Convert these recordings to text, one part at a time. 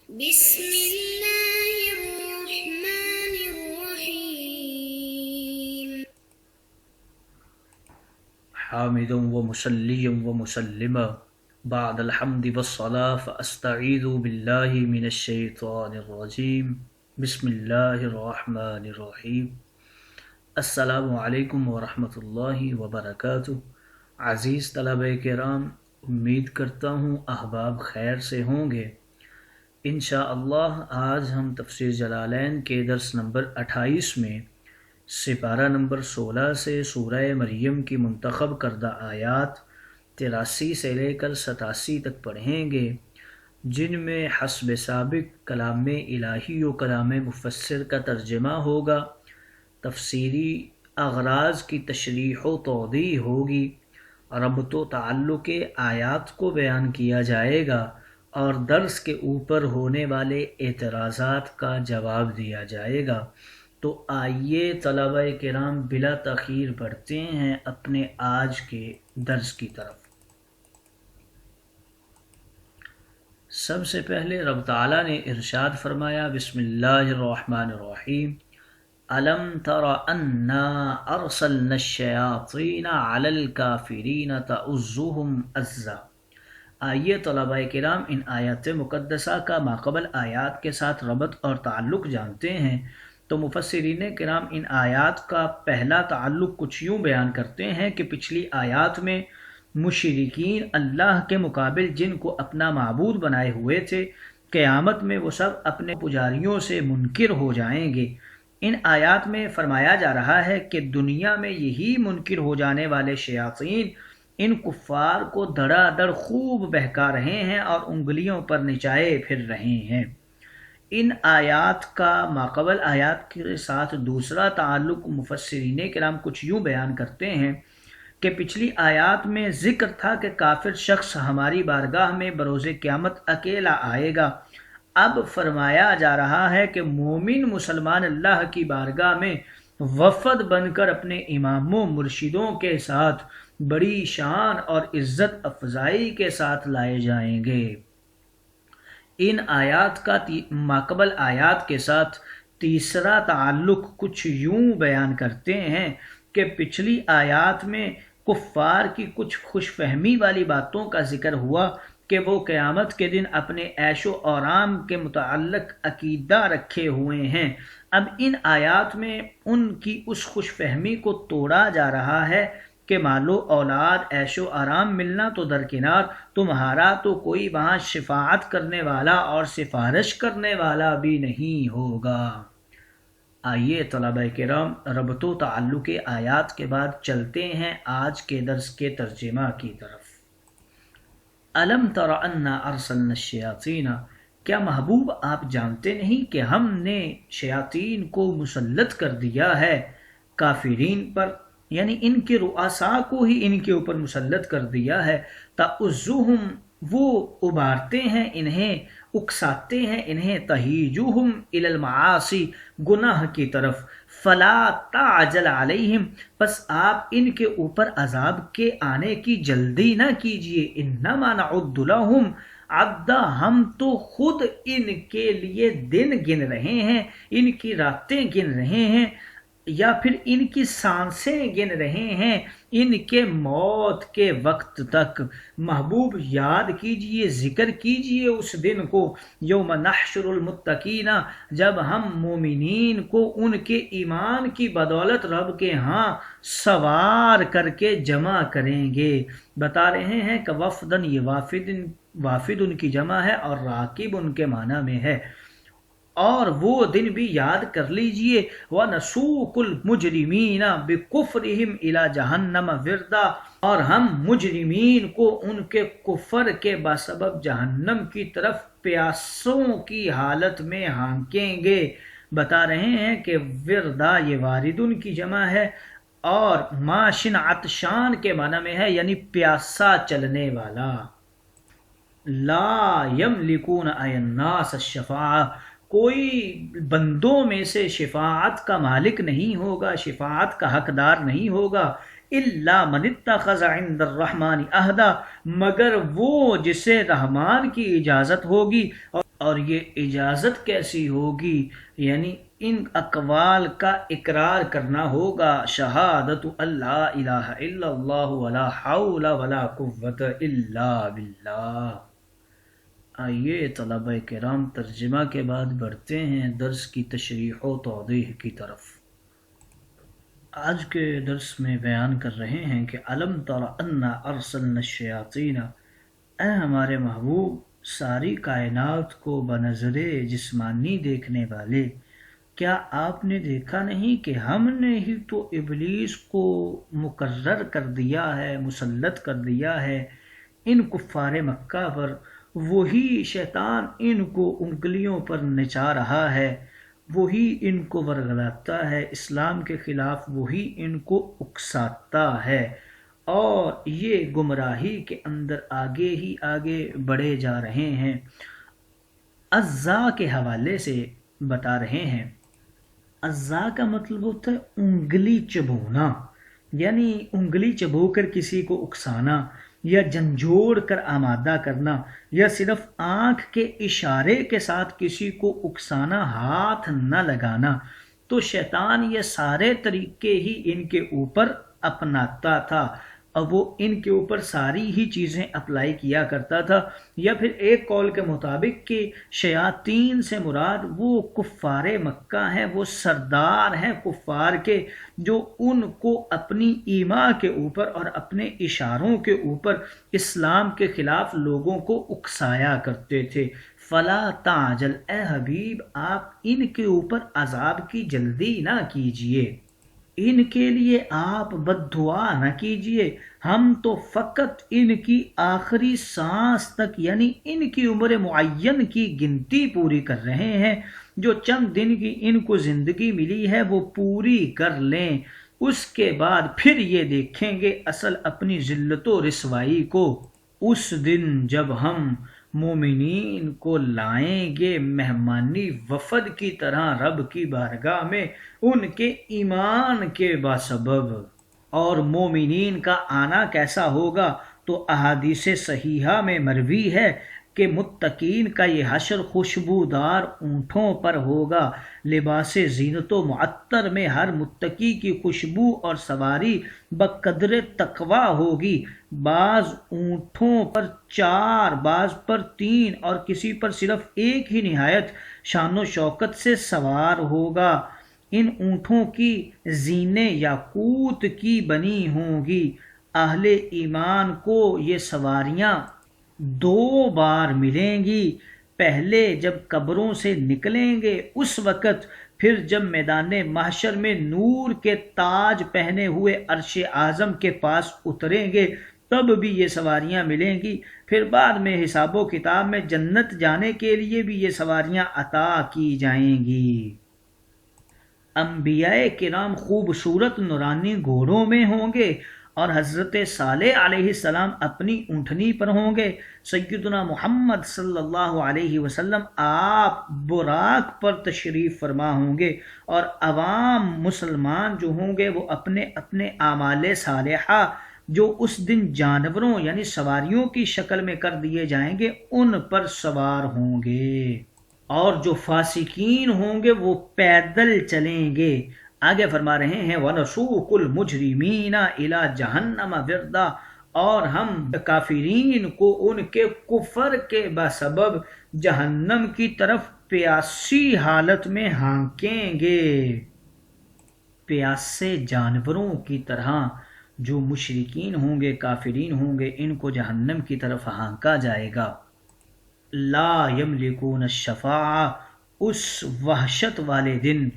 بسم الله الرحمن الرحيم. حامد ومصلي ومسلما بعد الحمد والصلاة فأستعيذ بالله من الشيطان الرجيم. بسم الله الرحمن الرحيم. السلام علیکم ورحمۃ اللہ وبرکاتہ. عزیز طلبہ کرام، امید کرتا ہوں احباب خیر سے ہوں گے. انشاءاللہ آج ہم تفسیر جلالین کے درس نمبر 28 میں سپارہ نمبر 16 سے سورہ مریم کی منتخب کردہ آیات 83 سے لے کر 87 تک پڑھیں گے، جن میں حسب سابق کلام الہی و کلام مفسر کا ترجمہ ہوگا، تفسیری اغراض کی تشریح و توضیح ہوگی، ربط و تعلق آیات کو بیان کیا جائے گا اور درس کے اوپر ہونے والے اعتراضات کا جواب دیا جائے گا. تو آئیے طلبہ کرام بلا تاخیر بڑھتے ہیں اپنے آج کے درس کی طرف. سب سے پہلے رب تعالیٰ نے ارشاد فرمایا، بسم اللہ الرحمن الرحیم، أَلَمْ تَرَ أَنَّا أَرْسَلْنَا الشَّيَاطِينَ عَلَى الْكَافِرِينَ تَؤُزُّهُمْ أَزًّا. آئیے طلبہ کرام ان آیات مقدسہ کا ماقبل آیات کے ساتھ ربط اور تعلق جانتے ہیں. تو مفسرین کرام ان آیات کا پہلا تعلق کچھ یوں بیان کرتے ہیں کہ پچھلی آیات میں مشرکین اللہ کے مقابل جن کو اپنا معبود بنائے ہوئے تھے، قیامت میں وہ سب اپنے پجاریوں سے منکر ہو جائیں گے. ان آیات میں فرمایا جا رہا ہے کہ دنیا میں یہی منکر ہو جانے والے شیاطین ان کفار کو دھڑا دھڑ خوب بہکا رہے ہیں اور انگلیوں پر نچائے پھر رہے ہیں. ان آیات کا ماقبل آیات کے ساتھ دوسرا تعلق مفسرین کرام کچھ یوں بیان کرتے ہیں کہ پچھلی آیات میں ذکر تھا کہ کافر شخص ہماری بارگاہ میں بروز قیامت اکیلا آئے گا. اب فرمایا جا رہا ہے کہ مومن مسلمان اللہ کی بارگاہ میں وفد بن کر اپنے اماموں مرشدوں کے ساتھ بڑی شان اور عزت افزائی کے ساتھ لائے جائیں گے. ان آیات کا ماقبل آیات کے ساتھ تیسرا تعلق کچھ یوں بیان کرتے ہیں کہ پچھلی آیات میں کفار کی کچھ خوش فہمی والی باتوں کا ذکر ہوا کہ وہ قیامت کے دن اپنے عیش و آرام کے متعلق عقیدہ رکھے ہوئے ہیں. اب ان آیات میں ان کی اس خوش فہمی کو توڑا جا رہا ہے کہ مال و اولاد عیش و آرام ملنا تو درکنار، تمہارا تو کوئی وہاں شفاعت کرنے والا اور سفارش کرنے والا بھی نہیں ہوگا. آئیے طلبہ کرام ربط و تعلق آیات کے بعد چلتے ہیں آج کے درس کے ترجمہ کی طرف. أَلَمْ تَرَ أَنَّا أَرْسَلْنَا الشَّيَاطِينَ، کیا محبوب آپ جانتے نہیں کہ ہم نے شیاطین کو مسلط کر دیا ہے کافرین پر، یعنی ان کے رؤساء کو ہی ان کے اوپر مسلط کر دیا ہے. تَعُزُّهُمْ، وہ ابھارتے ہیں انہیں، اکساتے ہیں انہیں، تَہِیجُهُمْ إِلَى الْمَعَاصِي، گناہ کی طرف. فَلَا تَعْجَلْ عَلَيْهِمْ، پس آپ ان کے اوپر عذاب کے آنے کی جلدی نہ کیجیے. إِنَّمَا نَعُدُّ لَهُمْ عَدًّا، ہم تو خود ان کے لیے دن گن رہے ہیں، ان کی راتیں گن رہے ہیں، یا پھر ان کی سانسیں گن رہے ہیں ان کے موت کے وقت تک. محبوب یاد کیجئے، ذکر کیجئے اس دن کو، یوم نحشر المتقین، جب ہم مومنین کو ان کے ایمان کی بدولت رب کے ہاں سوار کر کے جمع کریں گے. بتا رہے ہیں کہ وفدن، یہ وافد ان کی جمع ہے اور راکب ان کے معنی میں ہے. اور وہ دن بھی یاد کر لیجئے، وَنَسُوقُ الْمُجْرِمِينَ بِكُفْرِهِمْ إِلَى جَهَنَّمَ وِرْدًا، اور ہم مجرمین کو ان کے کفر کے بسبب جہنم کی طرف پیاسوں کی حالت میں ہانکیں گے. بتا رہے ہیں کہ وردا یہ واردن کی جمع ہے اور ماشن عطشان کے معنی میں ہے، یعنی پیاسا چلنے والا. لا یملکون ای الناس الشفاعہ، کوئی بندوں میں سے شفاعت کا مالک نہیں ہوگا، شفاعت کا حقدار نہیں ہوگا. الا من اتخذ عند الرحمن عہدا، مگر وہ جسے رحمان کی اجازت ہوگی اور یہ اجازت کیسی ہوگی، یعنی ان اقوال کا اقرار کرنا ہوگا، شہادت اللہ الہ الا اللہ ولا حول ولا قوت الا باللہ۔ آئیے طلبہ کرام ترجمہ کے بعد بڑھتے ہیں درس کی تشریح و توضیح کی طرف۔ آج کے درس میں بیان کر رہے ہیں کہ الم تر انا ارسلنا الشیاطین، اے ہمارے محبوب ساری کائنات کو بنظر جسمانی دیکھنے والے، کیا آپ نے دیکھا نہیں کہ ہم نے ہی تو ابلیس کو مقرر کر دیا ہے، مسلط کر دیا ہے ان کفار مکہ پر، وہی شیطان ان کو انگلیوں پر نچا رہا ہے، وہی ان کو ورگلاتا ہے اسلام کے خلاف، وہی ان کو اکساتا ہے، اور یہ گمراہی کے اندر آگے ہی آگے بڑھے جا رہے ہیں۔ اعضاء کے حوالے سے بتا رہے ہیں، اعضاء کا مطلب ہوتا ہے انگلی چبونا، یعنی انگلی چبو کر کسی کو اکسانا یا جھنجھوڑ کر آمادہ کرنا، یا صرف آنکھ کے اشارے کے ساتھ کسی کو اکسانا، ہاتھ نہ لگانا۔ تو شیطان یہ سارے طریقے ہی ان کے اوپر اپناتا تھا، اب وہ ان کے اوپر ساری ہی چیزیں اپلائی کیا کرتا تھا۔ یا پھر ایک قول کے مطابق کہ شیاطین سے مراد وہ کفار مکہ ہیں، وہ سردار ہیں کفار کے، جو ان کو اپنی ایما کے اوپر اور اپنے اشاروں کے اوپر اسلام کے خلاف لوگوں کو اکسایا کرتے تھے۔ فلا تعجل، اے حبیب آپ ان کے اوپر عذاب کی جلدی نہ کیجئے، ان کے لیے آپ بد دعا نہ کیجئے، ہم تو فقط ان کی آخری سانس تک، یعنی ان کی عمر معین کی گنتی پوری کر رہے ہیں، جو چند دن کی ان کو زندگی ملی ہے وہ پوری کر لیں، اس کے بعد پھر یہ دیکھیں گے اصل اپنی ذلت و رسوائی کو۔ اس دن جب ہم مومنین کو لائیں گے مہمانی وفد کی طرح رب کی بارگاہ میں، ان کے ایمان کے باسبب۔ اور مومنین کا آنا کیسا ہوگا، تو احادیث صحیحہ میں مروی ہے کہ متقین کا یہ حشر خوشبودار اونٹوں پر ہوگا، لباس زینت و معطر میں ہر متقی کی خوشبو اور سواری بقدر تقوی ہوگی، بعض اونٹوں پر 4، بعض پر 3 اور کسی پر صرف ایک ہی نہایت شان و شوکت سے سوار ہوگا۔ ان اونٹوں کی زینے یاقوت کی بنی ہوں گی۔ اہل ایمان کو یہ سواریاں 2 بار ملیں گی، پہلے جب قبروں سے نکلیں گے اس وقت، پھر جب میدان محشر میں نور کے تاج پہنے ہوئے عرش اعظم کے پاس اتریں گے تب بھی یہ سواریاں ملیں گی، پھر بعد میں حساب و کتاب میں جنت جانے کے لیے بھی یہ سواریاں عطا کی جائیں گی۔ انبیاء کرام خوبصورت نورانی گھوڑوں میں ہوں گے، اور حضرت صالح علیہ السلام اپنی اونٹنی پر ہوں گے، سیدنا محمد صلی اللہ علیہ وسلم آپ براق پر تشریف فرما ہوں گے، اور عوام مسلمان جو ہوں گے وہ اپنے اپنے اعمال صالحہ جو اس دن جانوروں یعنی سواریوں کی شکل میں کر دیے جائیں گے ان پر سوار ہوں گے، اور جو فاسقین ہوں گے وہ پیدل چلیں گے۔ آگے فرما رہے ہیں وَنَسُوقُ الْمُجْرِمِينَ إِلَى جَهَنَّمَ وِرْدًا، اور ہم کافرین کو ان کے کفر کے بسبب جہنم کی طرف پیاسی حالت میں ہانکیں گے، پیاسے جانوروں کی طرح جو مشرکین ہوں گے کافرین ہوں گے ان کو جہنم کی طرف ہانکا جائے گا۔ لا یملکون الشفاعہ، اس وحشت والے دن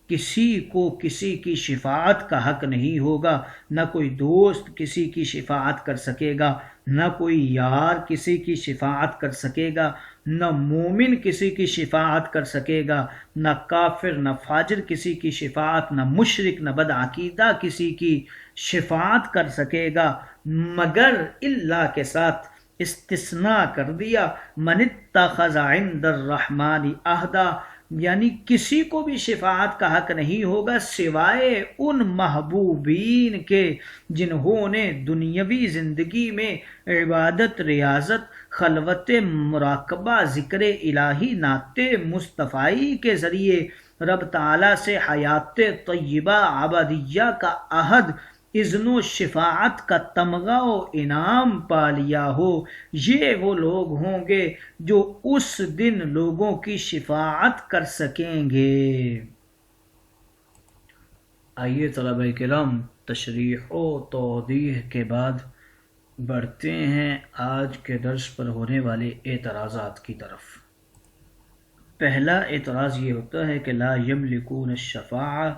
کسی کو کسی کی شفاعت کا حق نہیں ہوگا، نہ کوئی دوست کسی کی شفاعت کر سکے گا، نہ کوئی یار کسی کی شفاعت کر سکے گا، نہ مومن کسی کی شفاعت کر سکے گا، نہ کافر نہ فاجر کسی کی شفاعت، نہ مشرک نہ بدعقیدہ کسی کی شفاعت کر سکے گا، مگر اللہ کے ساتھ استثناء کر دیا، من اتخذ عند الرحمن عہدا، یعنی کسی کو بھی شفاعت کا حق نہیں ہوگا سوائے ان محبوبین کے جنہوں نے دنیاوی زندگی میں عبادت، ریاضت، خلوت، مراقبہ، ذکر الہی، نعت مصطفی کے ذریعے رب تعالیٰ سے حیات طیبہ عبدیہ کا عہد، اذن و شفاعت کا تمغہ و انعام پا لیا ہو۔ یہ وہ لوگ ہوں گے جو اس دن لوگوں کی شفاعت کر سکیں گے۔ آئیے طلبہ کرام، تشریح و توضیح کے بعد بڑھتے ہیں آج کے درس پر ہونے والے اعتراضات کی طرف۔ پہلا اعتراض یہ ہوتا ہے کہ لا یملکون الشفاعہ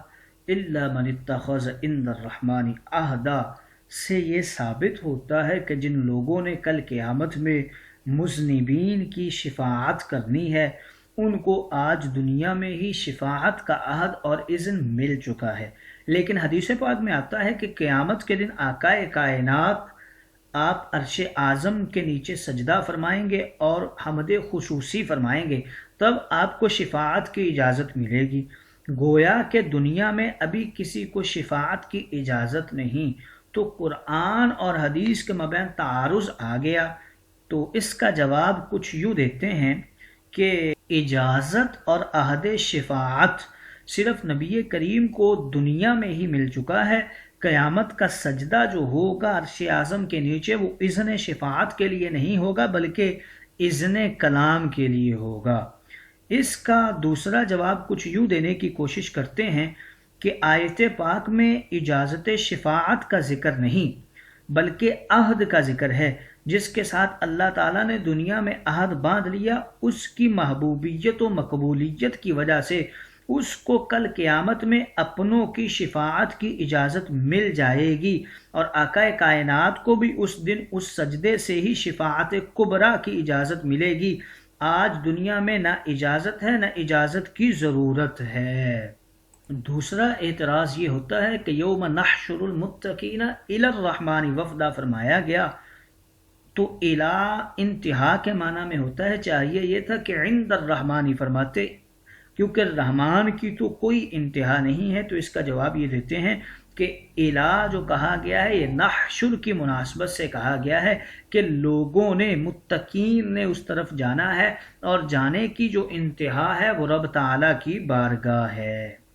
الا من اتخذ عند الرحمن عہدا سے یہ ثابت ہوتا ہے کہ جن لوگوں نے کل قیامت میں مذنبین کی شفاعت کرنی ہے ان کو آج دنیا میں ہی شفاعت کا عہد اور اذن مل چکا ہے، لیکن حدیث پاک میں آتا ہے کہ قیامت کے دن آقائے کائنات آپ عرش اعظم کے نیچے سجدہ فرمائیں گے اور حمد خصوصی فرمائیں گے، تب آپ کو شفاعت کی اجازت ملے گی۔ گویا کہ دنیا میں ابھی کسی کو شفاعت کی اجازت نہیں، تو قرآن اور حدیث کے مابین تعارض آ گیا۔ تو اس کا جواب کچھ یوں دیتے ہیں کہ اجازت اور عہد شفاعت صرف نبی کریم کو دنیا میں ہی مل چکا ہے۔ قیامت کا سجدہ جو ہوگا عرش اعظم کے نیچے وہ اذن شفاعت کے لیے نہیں ہوگا بلکہ اذن کلام کے لیے ہوگا۔ اس کا دوسرا جواب کچھ یوں دینے کی کوشش کرتے ہیں کہ آیت پاک میں اجازت شفاعت کا ذکر نہیں بلکہ عہد کا ذکر ہے، جس کے ساتھ اللہ تعالیٰ نے دنیا میں عہد باندھ لیا، اس کی محبوبیت و مقبولیت کی وجہ سے اس کو کل قیامت میں اپنوں کی شفاعت کی اجازت مل جائے گی، اور آقائے کائنات کو بھی اس دن اس سجدے سے ہی شفاعت کبریٰ کی اجازت ملے گی۔ آج دنیا میں نہ اجازت ہے نہ اجازت کی ضرورت ہے۔ دوسرا اعتراض یہ ہوتا ہے کہ یوم نحشر المتقین الی الرحمن وفدا فرمایا گیا، تو الی انتہا کے معنی میں ہوتا ہے، چاہیے یہ تھا کہ عند الرحمن فرماتے، کیونکہ رحمان کی تو کوئی انتہا نہیں ہے۔ تو اس کا جواب یہ دیتے ہیں کہ الی جو کہا گیا ہے یہ نحشر کی مناسبت سے کہا گیا ہے کہ لوگوں نے، متقین نے اس طرف جانا ہے، اور جانے کی جو انتہا ہے وہ رب تعالیٰ کی بارگاہ ہے۔